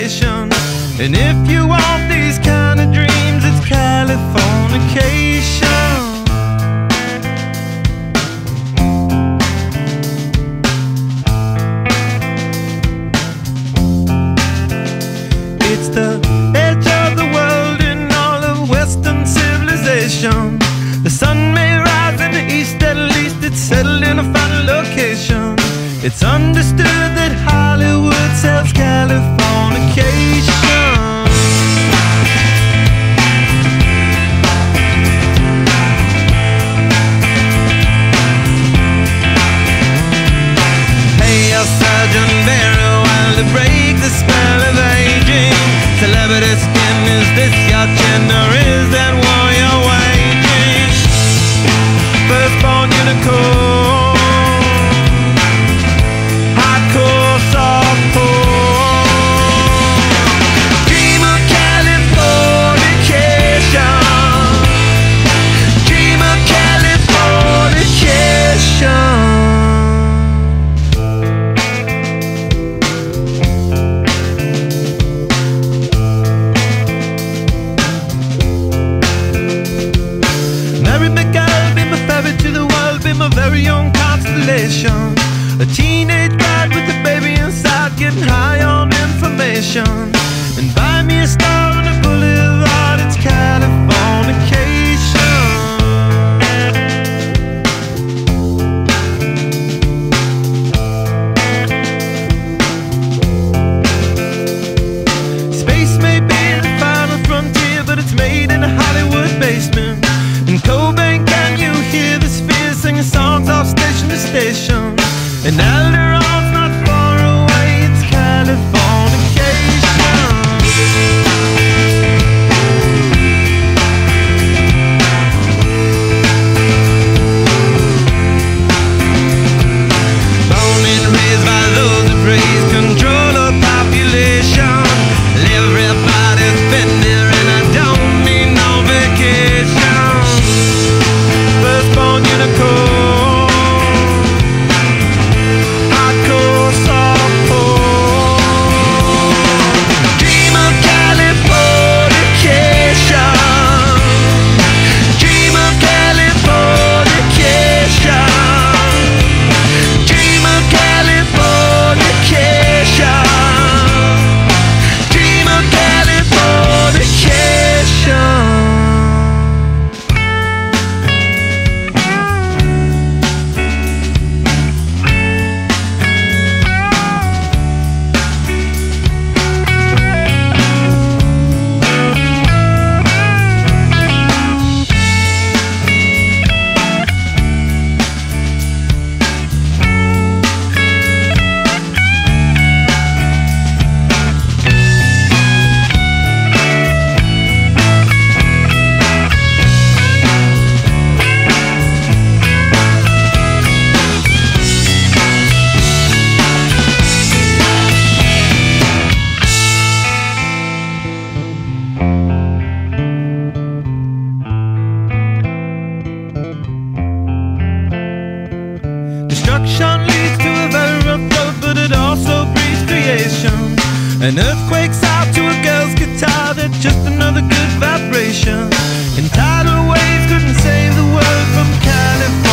civilization. And if you want these kind of dreams, it's Californication. It's the edge of the world in all of Western civilization. The sun may rise in the east, at least it's settled in a final location. It's understood that Hollywood sells Californication. Hey, a surgeon very well to break the spell of aging. Celebrity skin, is this your chin or is that war you're waging? Firstborn unicorn, hardcore softcore. Dream of Californication. Dream of Californication. To the world, be my very own constellation. A teenage bride with a baby inside, getting high on information. And buy me a star on a boulevard, it's Californication. Space may be the final frontier, but it's made in a Hollywood basement. In Cobain, can you hear the spheres singing songs off station to station? And Alderon's not far away, it's Californication. Born and raised by those who praise control of population. Everybody's been there and I don't need no vacation. Firstborn unicorn, hardcore softcore. Dream of Californication. Dream of Californication. Dream of Californication. Dream of Californication. Destruction leads to a very rough road, but it also breeds creation. An earthquake's out to a girl's guitar, that's just another good vibration. And tidal waves couldn't save the world from California.